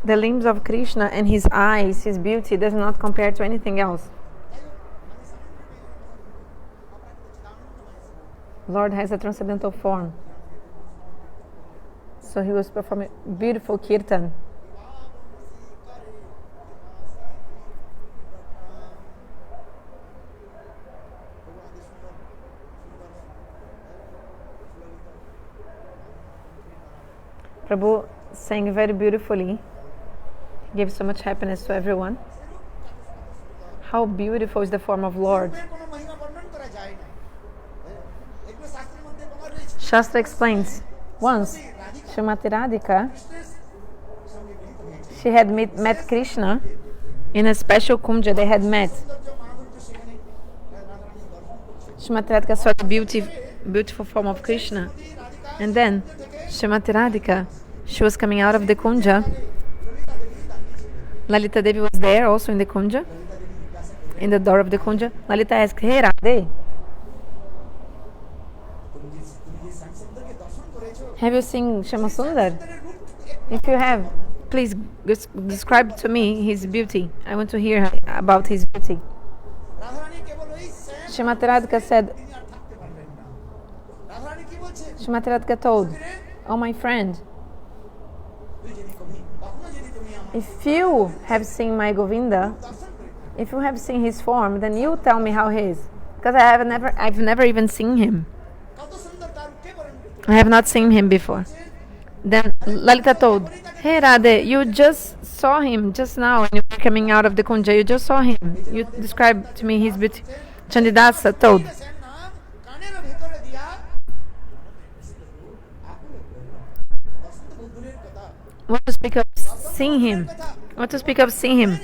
The limbs of Krishna and his eyes, his beauty does not compare to anything else. Lord has a transcendental form. So he was performing beautiful kirtan. Prabhu sang very beautifully, gave so much happiness to everyone. How beautiful is the form of Lord. Shastra explains, once Srimati Radhika, she had met Krishna in a special kunja they had met. Srimati Radhika saw the beautiful form of Krishna. And then Srimati Radhika, she was coming out of the kunja. Lalita-devi was there also in the kunja, in the door of the kunja. Lalita asked, "Hey Radhe, have you seen Shyamasundara? If you have, please describe to me his beauty. I want to hear about his beauty." Srimati Radhika said, Srimati Radhika told, "Oh my friend, if you have seen my Govinda, if you have seen his form, then you tell me how he is. Because I've never even seen him. I have not seen him before." Then Lalita told, "Hey Radhe, you just saw him just now when you were coming out of the kunja. You just saw him. You described to me his beauty." Chandidasa told, "What to speak of seeing him? What to speak of seeing him?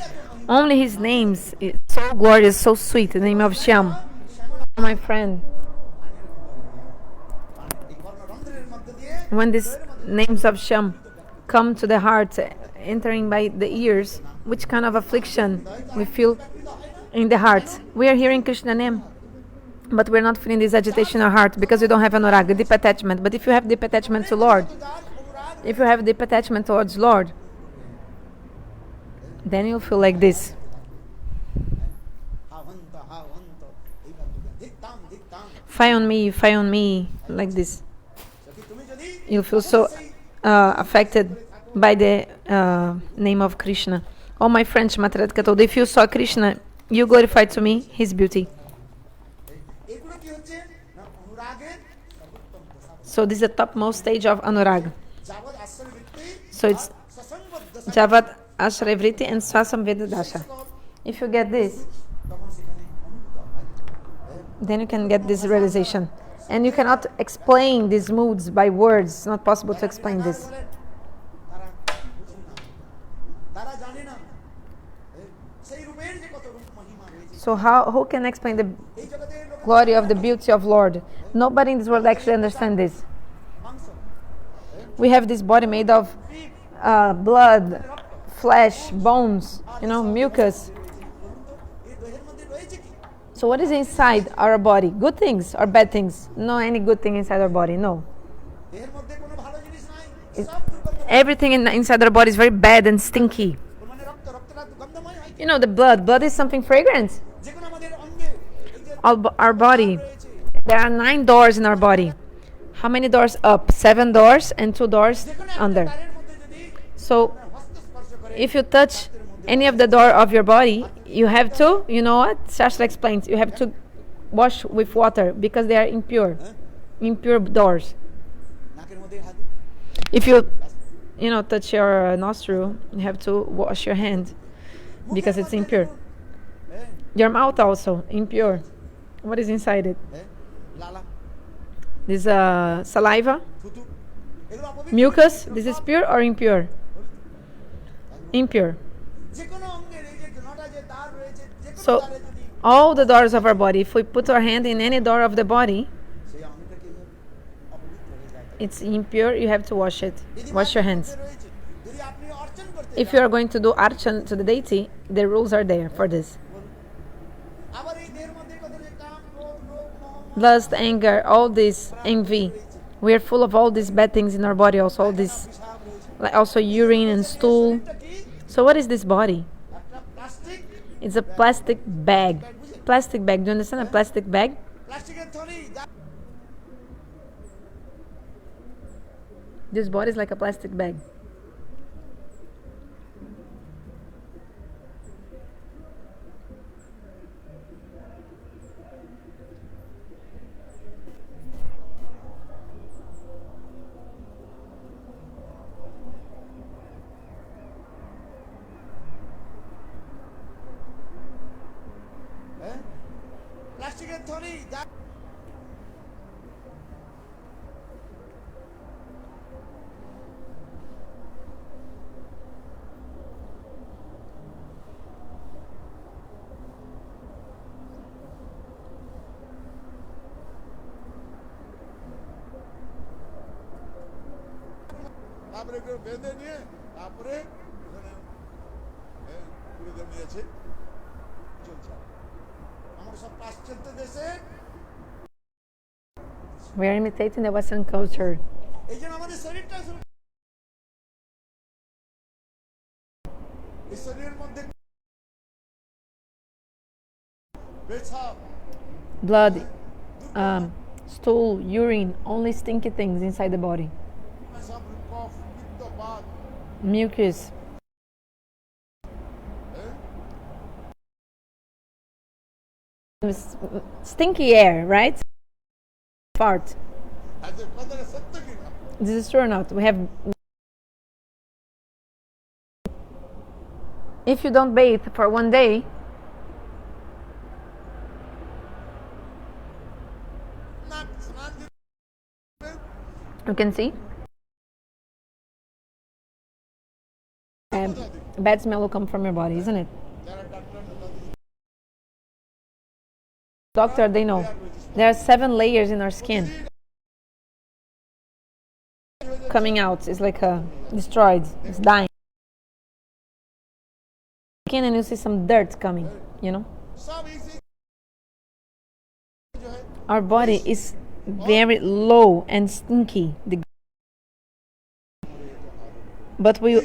Only his name is so glorious, so sweet, the name of Shyam. My friend, when these names of Shyam come to the heart, entering by the ears, which kind of affliction we feel in the heart? We are hearing Krishna name, but we're not feeling this agitation in our heart because we don't have anuraga, deep attachment. But if you have deep attachment to Lord, if you have deep attachment towards Lord, then you'll feel like this. Fire on me, like this. You'll feel so affected by the name of Krishna. Oh, my friend Srimati Radhika told, if you saw Krishna, you glorify to me his beauty." So this is the topmost stage of anuraga. So it's Javat Ashray Vritti and Swasam Vedadasha. If you get this, then you can get this realization. And you cannot explain these moods by words. It's not possible to explain this. So who can explain the glory of the beauty of Lord? Nobody in this world actually understands this. We have this body made of blood, flesh, bones, mucus. So what is inside our body? Good things or bad things? No, any good thing inside our body, no. Everything inside our body is very bad and stinky. The blood is something fragrant. Our body, there are 9 doors in our body. How many doors up? 7 doors and 2 doors under. So if you touch any of the door of your body, you have to, Shastra explains, you have to wash with water because they are impure doors. If you touch your nostril, you have to wash your hand because it's impure. Your mouth also impure. What is inside it? This saliva, mucus. This is pure or impure? Impure. So all the doors of our body, if we put our hand in any door of the body, it's impure. You have to wash it. Wash your hands. If you are going to do archan to the deity, the rules are there for this. Lust, anger, all this envy. We are full of all these bad things in our body also, all these like also urine and stool. So what is this body? It's a plastic bag. Plastic bag. Do you understand a plastic bag? This body is like a plastic bag. We are imitating the Western culture. Blood, stool, urine, only stinky things inside the body. Mucus. Stinky air, right? Fart. This is true or not? We have. If you don't bathe for one day, you can see bad smell will come from your body, isn't it? Doctor, they know. There are 7 layers in our skin. Coming out, it's like destroyed, it's dying. Skin and you see some dirt coming, you know. Our body is very low and stinky. But we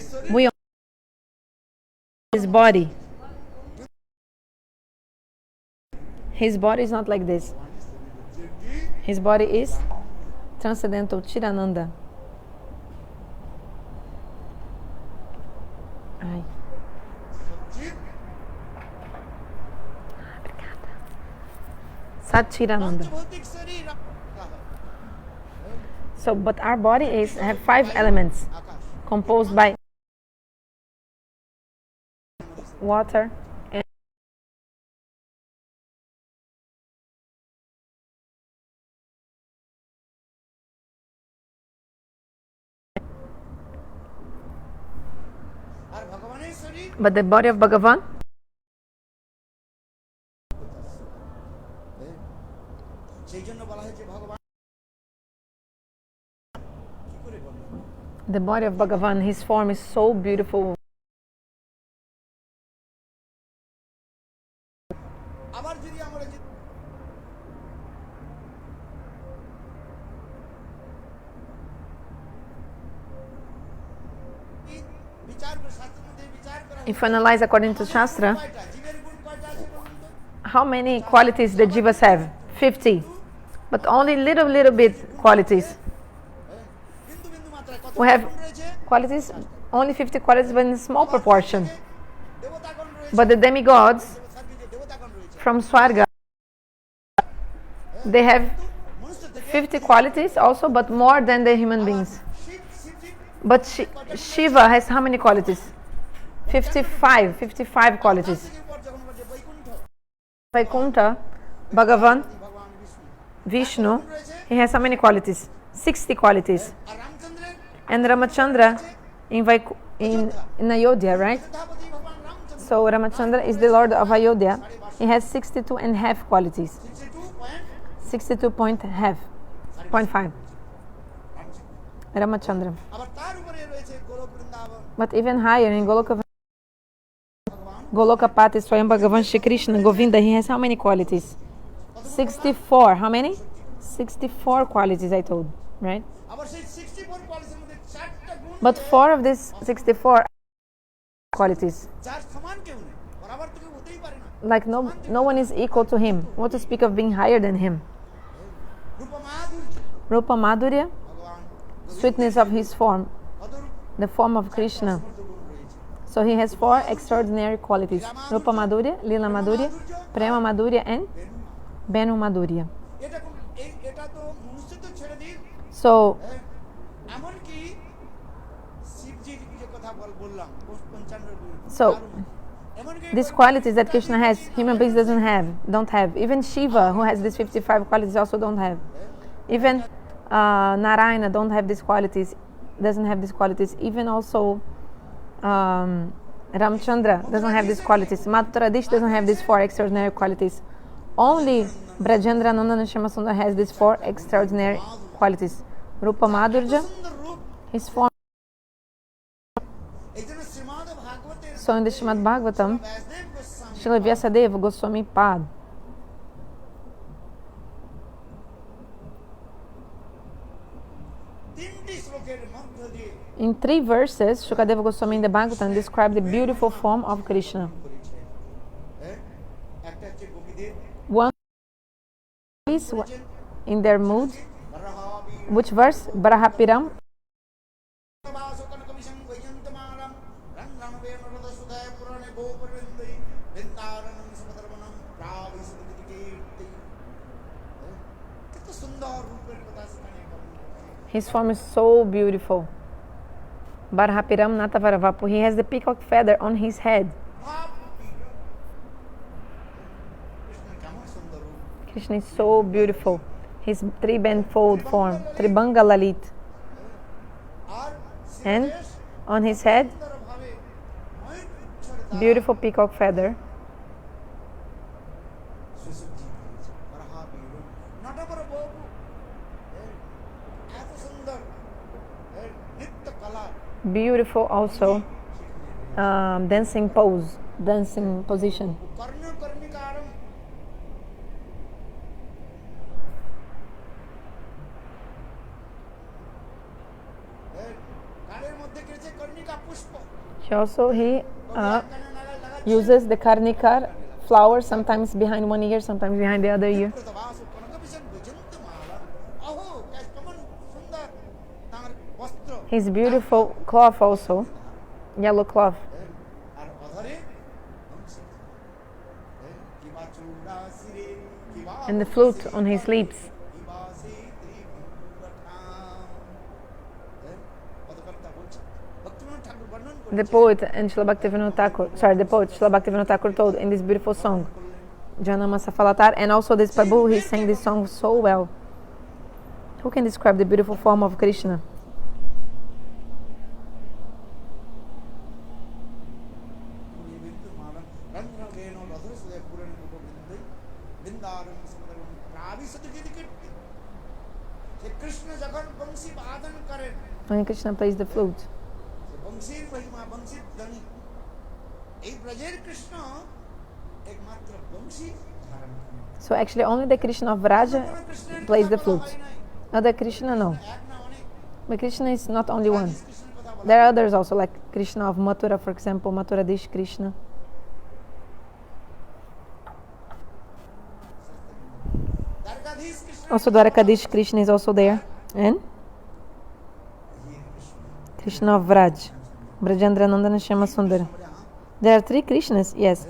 his body. His body is not like this. His body is transcendental, Chirananda. Ai. Sac-cit-ananda. So, but our body have 5 elements composed by water and but the body of Bhagavan his form is so beautiful. If you analyze according to Shastra, how many qualities the jivas have? 50. But only little bit qualities. We have qualities, only 50 qualities, but in a small proportion. But the demigods from Swarga, they have 50 qualities also, but more than the human beings. But Shiva has how many qualities? 55 qualities. Vaikuntha, Bhagavan, Vishnu, he has how many qualities? 60 qualities. And Ramachandra in Ayodhya, right? So Ramachandra is the Lord of Ayodhya. He has 62.5 qualities. 62.5. Ramachandra. But even higher in Golokapati, Swayam Bhagavan Shri Krishna, Govinda, he has how many qualities? 64. How many? 64 qualities, I told, right? But 4 of these 64 qualities. Like no one is equal to him. What to speak of being higher than him? Rupa Madhurya, sweetness of his form, the form of Krishna. So he has 4 extraordinary qualities: Rupa Madhurya, Lila Madhurya, Prema Madhurya, and Venu Madhurya. So these qualities that Krishna has, human beings don't have. Even Shiva, who has these 55 qualities, also don't have. Even Narayana don't have these qualities, doesn't have these qualities. Even also Ramachandra doesn't have these qualities. Mathura doesn't have these 4 extraordinary qualities. Only Vrajendra-nandana Shyamasundara has these 4 extraordinary qualities. Rupa Madhurya, his form. So in the Srimad-Bhagavatam, Srila Shukadeva Gosvami Pad, in 3 verses, Shukadeva Goswami in the Bhagavatam described the beautiful form of Krishna. One is in their mood. Which verse? Brahapiram. His form is so beautiful. Brahapiram Natavaravapu. He has the peacock feather on his head. Krishna is so beautiful. His 3-band-fold form, Tribanga Lalit. And on his head, beautiful peacock feather. Beautiful also dancing pose, dancing position. He uses the karnika flower, sometimes behind one ear, sometimes behind the other ear. His beautiful cloth also, yellow cloth. And the flute on his lips. The poet and Srila Bhaktivinoda Thakur told in this beautiful song, Janama Safalatar, and also this Prabhu, he sang this song so well. Who can describe the beautiful form of Krishna? When Krishna plays the flute. So actually only the Krishna of Vraja plays the flute. Other Krishna, no. But Krishna is not only one. There are others also, like Krishna of Mathura, for example, Mathura Dish Krishna. Also Dvaraka Dish Krishna is also there. And Krishna of Vraj, Vrajendra-nandana Shyamasundara. There are 3 Krishnas, yes.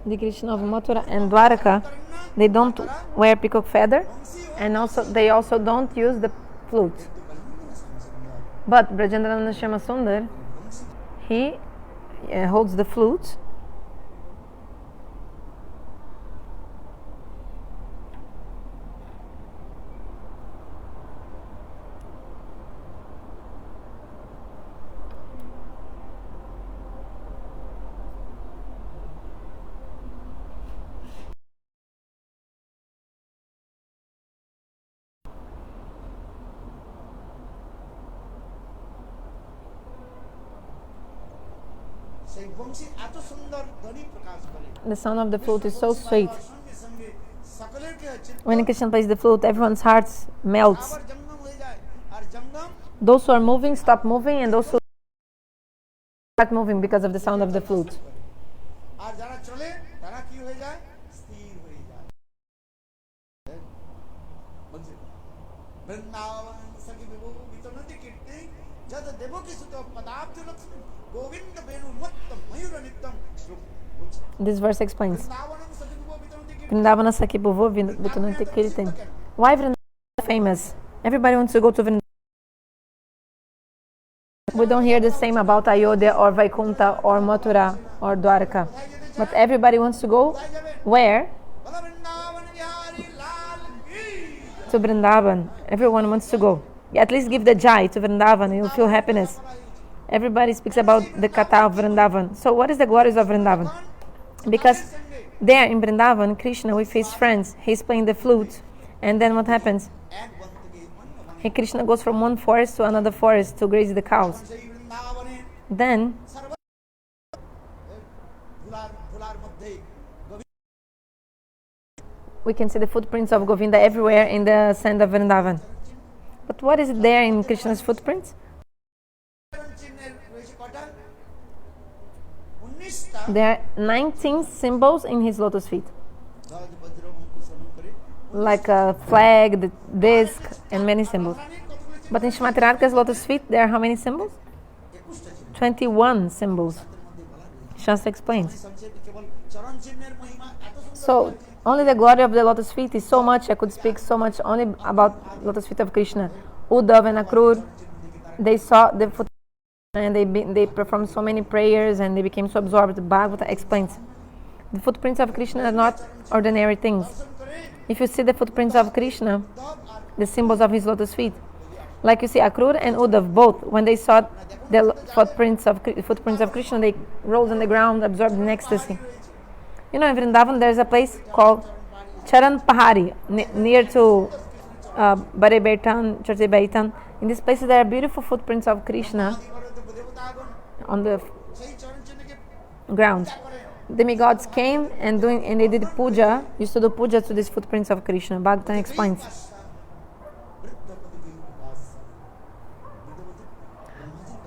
The Krishna of Mathura and Dvaraka, they don't wear peacock feather, and they also don't use the flute. But Vrajendra-nandana Shyamasundara, he holds the flute. The sound of the flute is so sweet. When Krishna plays the flute, everyone's hearts melts. Those who are moving stop moving, and those who start moving because of the sound of the flute. This verse explains. Vrindavana Sakhi Bhuvo Vitunanti Kirtan. Why Vrindavana is famous? Everybody wants to go to Vrindavana. We don't hear the same about Ayodhya or Vaikunta or Mathura or Dvaraka. But everybody wants to go where? To Vrindavan. Everyone wants to go. At least give the jai to Vrindavan, you'll feel happiness. Everybody speaks about the Katha of Vrindavan. So what is the glories of Vrindavan? Because there in Vrindavan, Krishna with his friends, he's playing the flute, and then what happens? Krishna goes from one forest to another forest to graze the cows. Then we can see the footprints of Govinda everywhere in the sand of Vrindavan. But what is there in Krishna's footprints? There are 19 symbols in his lotus feet. Like a flag, the disc, and many symbols. But in Srimati Radhika's lotus feet, there are how many symbols? 21 symbols. Shastra explains. So, only the glory of the lotus feet is so much. I could speak so much only about lotus feet of Krishna. Uddhav and Akrur, they saw the foot and they performed so many prayers and they became so absorbed. Bhagavatam explains. The footprints of Krishna are not ordinary things. If you see the footprints of Krishna, the symbols of his lotus feet, like you see Akrur and Uddhav, both, when they saw the footprints of Krishna, they rolled on the ground, absorbed in ecstasy. You know, in Vrindavan, there's a place called Charan Pahari, near to Bare Baitan, Churche Baitan. In this place, there are beautiful footprints of Krishna on the ground. Demigods came and they did puja, used to do puja to these footprints of Krishna. Bhagavatam explains.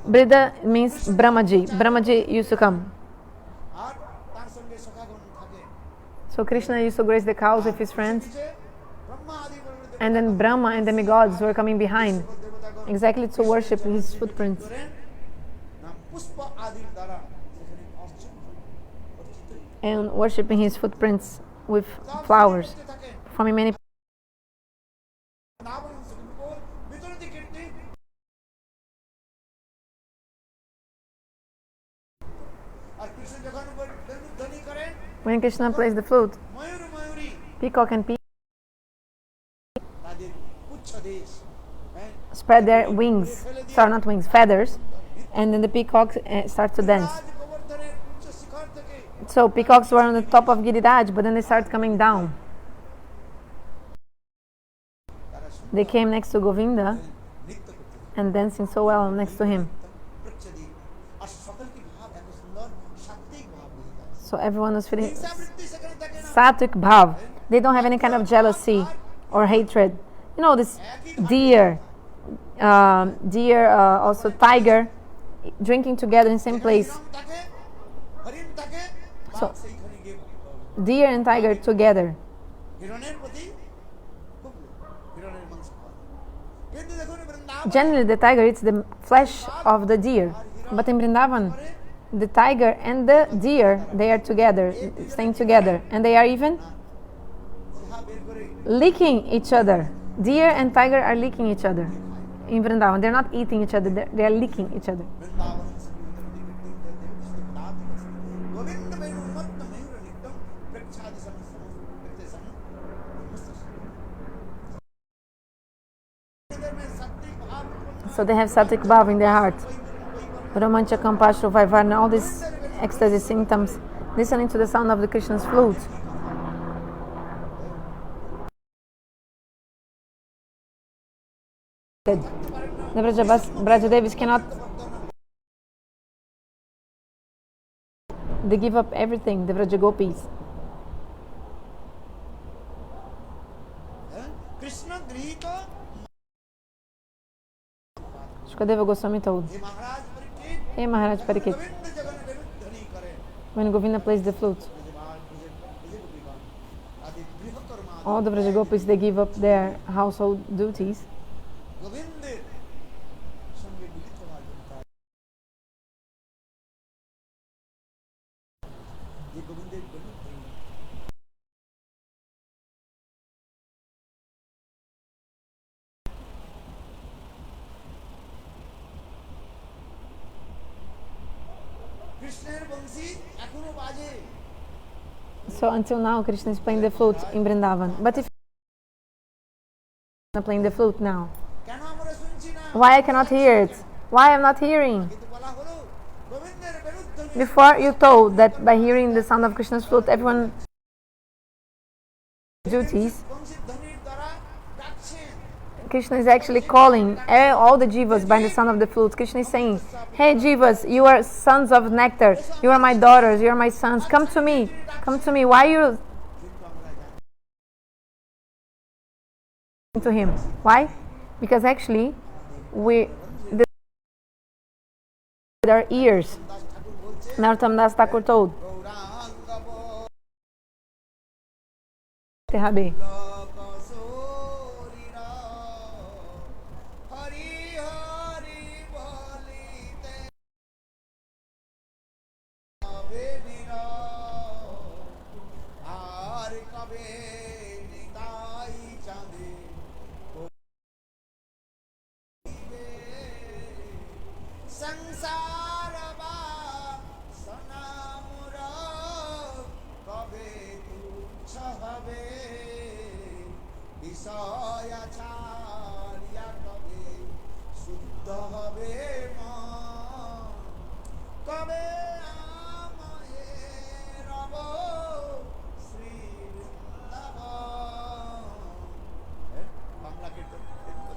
Brida means Brahmaji. Brahmaji used to come. So Krishna used to graze the cows with his friends. And then Brahma and demigods were coming behind, exactly to worship his footprints. And worshipping his footprints with flowers, performing many. When Krishna plays the flute, peacock and peacock spread their wings, sorry, not wings, feathers, and then the peacocks start to dance. So peacocks were on the top of Giriraj, but then they started coming down. They came next to Govinda and dancing so well next to him. So everyone was feeling sattvic bhav. They don't have any kind of jealousy or hatred. You know, this deer, also tiger, drinking together in the same place. So, deer and tiger together. Generally, the tiger eats the flesh of the deer, but in Vrindavan, the tiger and the deer, they are together, staying together, and they are even licking each other. Deer and tiger are licking each other in Vrindavan. They're not eating each other, they are licking each other. So they have sattvic bhav in their heart. Romancha, Kampashru, Vaivarna, all these ecstasy symptoms, listening to the sound of the Krishna's flute. The Vrajadevis cannot. They give up everything, the Vrajagopis. Shukadeva Gosvami told, Hey Maharaj Parikshit, when Govinda plays the flute, all the Vrajagopis, they give up their household duties So until now, Krishna is playing the flute in Vrindavan. But if Krishna playing the flute now, why I cannot hear it? Why I'm not hearing? Before you told that by hearing the sound of Krishna's flute, everyone duties. Krishna is actually calling all the jivas by the sound of the flute. Krishna is saying, hey jivas, you are sons of nectar. You are my daughters. You are my sons. Come to me. Come to me. Why are you to him? Why? Because actually, with our ears. Narottam Das Thakur told. Tehabe.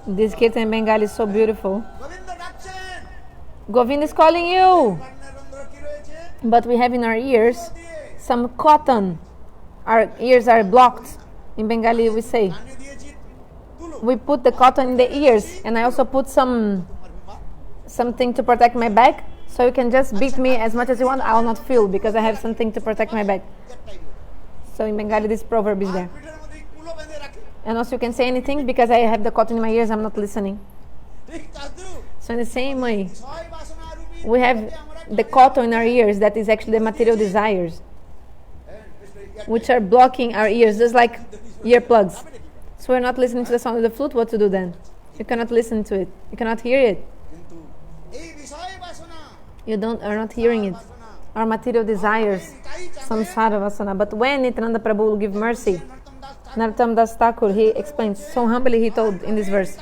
This kirtan in Bengal is so beautiful. Govind is calling you. But we have in our ears some cotton. Our ears are blocked. In Bengali we say. We put the cotton in the ears, and I also put something to protect my back, so you can just beat me as much as you want. I will not feel because I have something to protect my back. So in Bengali this proverb is there. And also you can say anything because I have the cotton in my ears, I'm not listening. So in the same way, we have the cotton in our ears that is actually the material desires, which are blocking our ears, just like earplugs. So we're not listening to the sound of the flute, what to do then? You cannot listen to it. You cannot hear it. You are not hearing it. Our material desires, samsara vasana. But when Nityananda Prabhu will give mercy, Narottam Das Thakur, he explains, so humbly he told in this verse,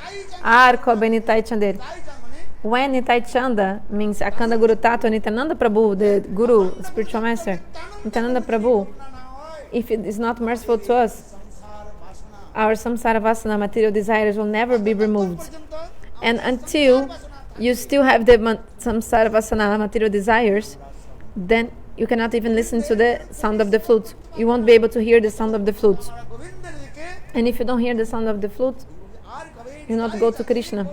when Nitai Chanda means Akanda Guru Tattva Nityananda Prabhu, the Guru, spiritual master, Nityananda Prabhu, if it is not merciful to us, our samsara vasana, material desires, will never be removed. And until you still have the samsara vasana, material desires, then you cannot even listen to the sound of the flute. You won't be able to hear the sound of the flute. And if you don't hear the sound of the flute, you not go to Krishna.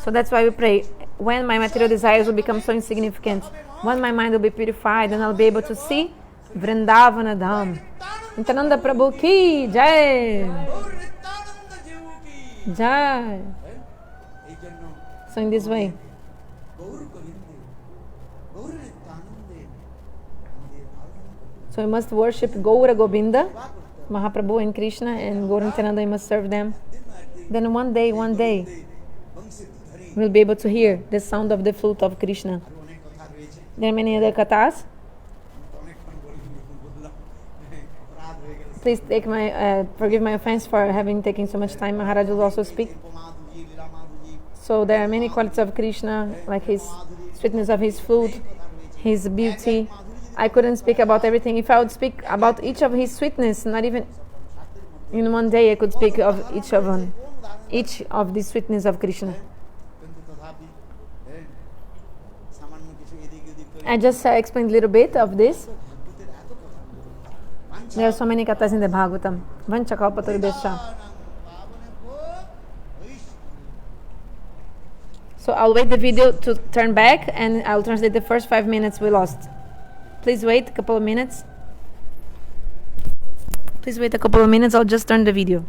So that's why we pray, when my material desires will become so insignificant, when my mind will be purified, and I'll be able to see Vrindavana Dham. Nityananda Prabhu ki Jai! Jai! So in this way, so we must worship Gaura Govinda, Mahaprabhu and Krishna, and Gaura Nityananda, we must serve them. Then one day, we'll be able to hear the sound of the flute of Krishna. There are many other kathas. Please forgive my offense for having taken so much time. Maharaj will also speak. So there are many qualities of Krishna, like his sweetness of his flute, his beauty. I couldn't speak about everything. If I would speak about each of his sweetness, not even in one day I could speak of each of the sweetness of Krishna. I just explained a little bit of this. There are so many kathas in the Bhagavatam. Vanchakalpatarubhesha. So I'll wait the video to turn back and I'll translate the first 5 minutes we lost. Please wait a couple of minutes. Please wait a couple of minutes, I'll just turn the video.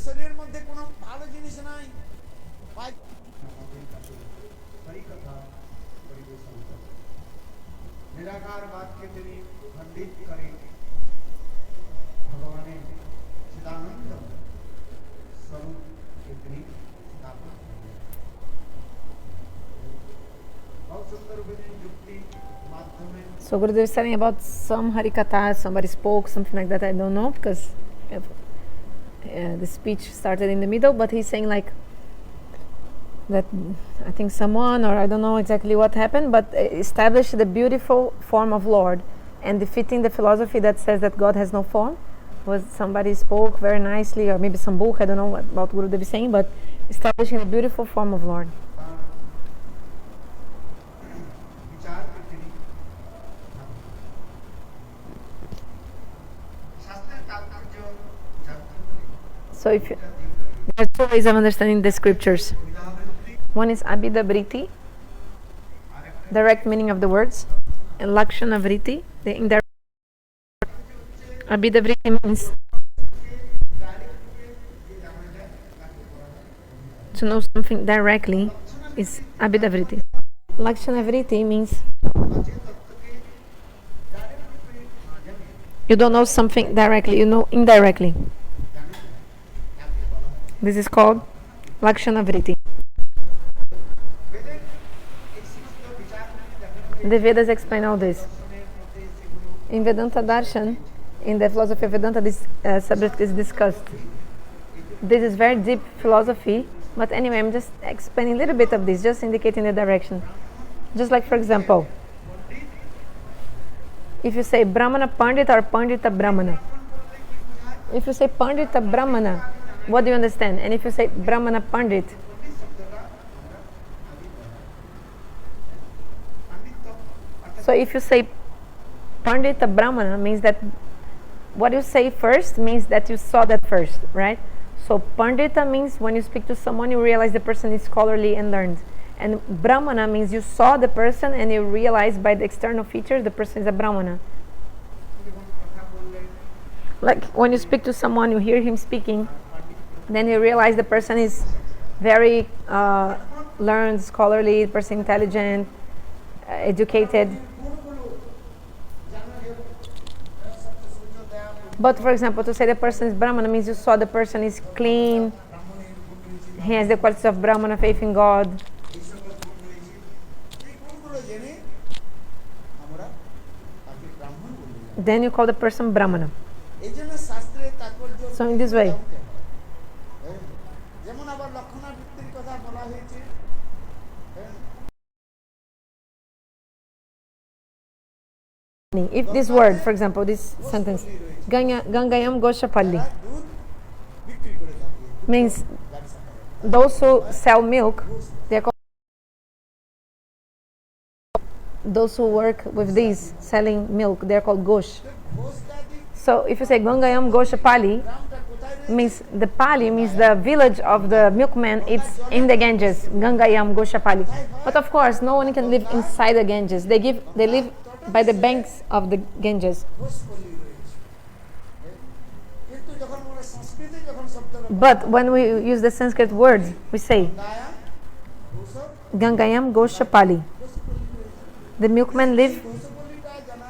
শরীরের মধ্যে কোনো ভালো জিনিস নাই निराकार बात के तेरी खंडित करे भगवान चिदानंद स्वरूप के तेरी स्थापना बहुत सुंदर विधि युक्ति माध्यम में. So Gurudev is telling about some Harikatha, somebody spoke, something like that, I don't know, because the speech started in the middle, but he's saying like that I think someone, or I don't know exactly what happened, but established the beautiful form of Lord and defeating the philosophy that says that God has no form. Was somebody spoke very nicely, or maybe some book, I don't know what about Gurudev is saying, but establishing the beautiful form of Lord. So if you, there are two ways of understanding the scriptures. One is Abhida Vritti, direct meaning of the words, and Lakshana Vritti, the indirect. Abhida Vritti means to know something directly is Abhida Vritti. Lakshana Vritti means you don't know something directly, you know indirectly. This is called Lakshana Vritti. The Vedas explain all this. In Vedanta Darshan, in the philosophy of Vedanta, this subject is discussed. This is very deep philosophy, but anyway, I'm just explaining a little bit of this, just indicating the direction. Just like, for example, if you say Brahmana Pandit or Pandita Brahmana. If you say Pandita Brahmana, what do you understand? And if you say Brahmana Pandit, so if you say Pandita Brahmana, means that what you say first means that you saw that first, right? So Pandita means when you speak to someone, you realize the person is scholarly and learned. And Brahmana means you saw the person and you realize by the external features the person is a Brahmana. Like when you speak to someone, you hear him speaking, then you realize the person is very learned, scholarly, the person intelligent, educated. But for example, to say the person is Brahmana means you saw the person is clean, he has the qualities of Brahmana, faith in God. Then you call the person Brahmana. So in this way. If this word, for example, this sentence, Gangayam Goshapalli, means those who sell milk, they are called, those who work with these selling milk, they are called Gosh. So if you say Gangayam Goshapalli, means the Pali means the village of the milkman. It's in the Ganges, Gangayam Goshapalli. But of course, no one can live inside the Ganges. They live by the banks of the Ganges. But when we use the Sanskrit words, we say Gangayam Goshapalli. The milkmen live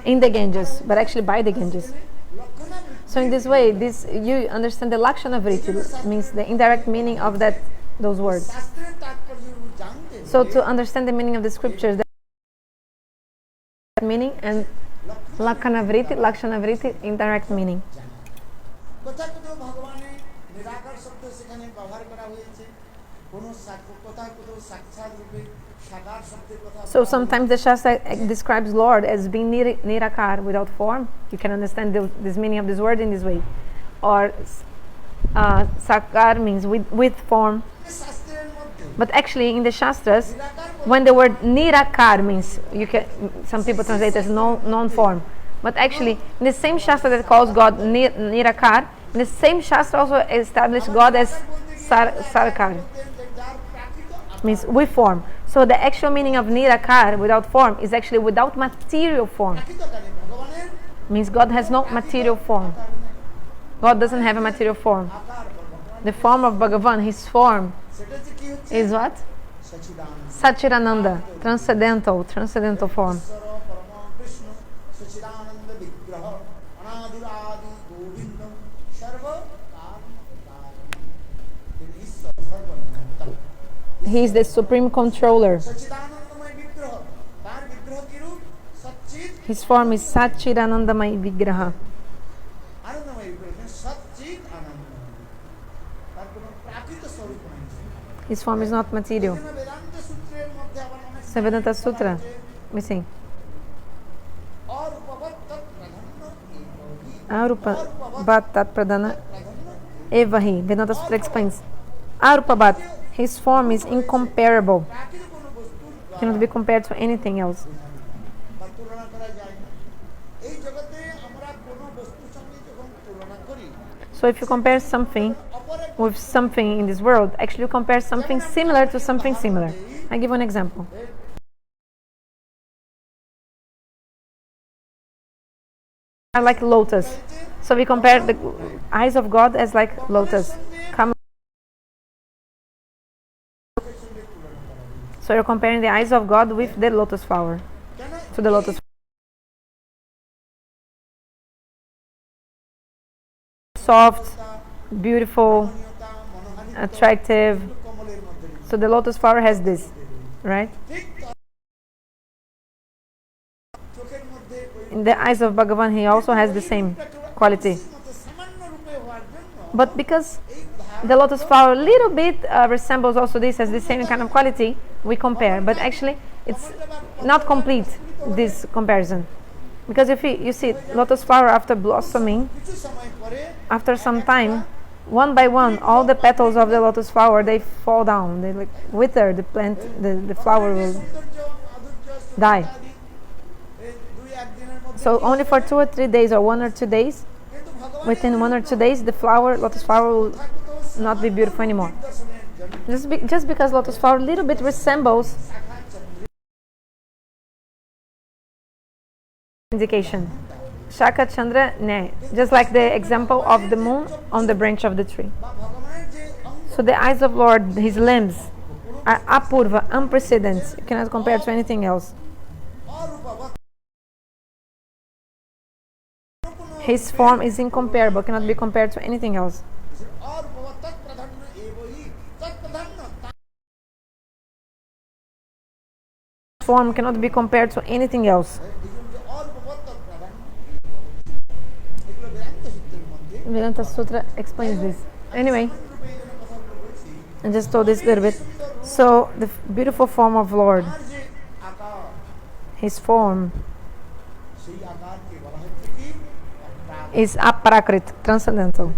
in the Ganges, but actually by the Ganges. So in this way, you understand the Lakshana Vritti, means the indirect meaning of those words. So to understand the meaning of the scriptures, meaning and Lakshana Vritti, indirect meaning. So sometimes the Shastra describes Lord as being nirakar, without form. You can understand this meaning of this word in this way. Or sakar means with form. But actually in the Shastras, when the word nirakar means, some people translate as non-form. But actually in the same Shastra that calls God nirakar, in the same Shastra also established God as sarkar, means with form. So the actual meaning of nirakar, without form, is actually without material form. Means God has no material form. God doesn't have a material form. The form of Bhagavan, his form, is what? sac-cit-ananda, transcendental form. He is the supreme controller. His form is sac-cit-anandamaya vigraha. His form is not material. Vedanta Sutra, we sing. Arupabat tat pradana evahi. Vedanta Sutra explains. Arupabat, his form is incomparable. Cannot be compared to anything else. So if you compare something with something in this world, actually you compare something similar to something similar. I give an example. Like lotus. So we compare the eyes of God as like lotus. So you're comparing the eyes of God with the lotus flower. To the lotus flower. Soft, beautiful, attractive. So the lotus flower has this, right? in the eyes of Bhagavan, he also has the same quality. But because the lotus flower a little bit resembles also this, has the same kind of quality, we compare. But actually, it's not complete, this comparison. Because if you see lotus flower after blossoming, after some time, one by one, all the petals of the lotus flower, they fall down, they like wither, the plant, the flower will die. So only for 2 or 3 days, or 1 or 2 days, within 1 or 2 days, the lotus flower will not be beautiful anymore. Just because lotus flower a little bit resembles indication. Sac-cit-ananda, ne, just like the example of the moon on the branch of the tree. So the eyes of Lord, his limbs, are apurva, unprecedented. You cannot compare to anything else. His form is incomparable, cannot be compared to anything else. Form cannot be compared to anything else. Vedanta Sutra explains this. Anyway, I just told this a little bit. So the beautiful form of Lord, his form is aprakrit, transcendental.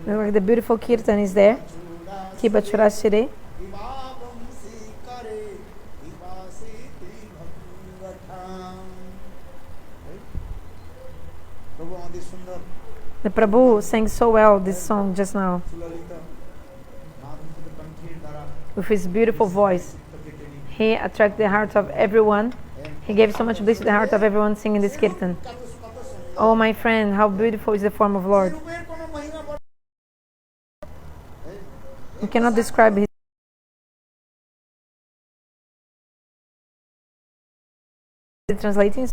Like the beautiful kirtan is there. Kiba Churashire. The Prabhu sang so well this song just now with his beautiful voice. He attracted the heart of everyone. He gave so much bliss to the heart of everyone singing this kirtan. Oh my friend, how beautiful is the form of Lord. You cannot describe his translating.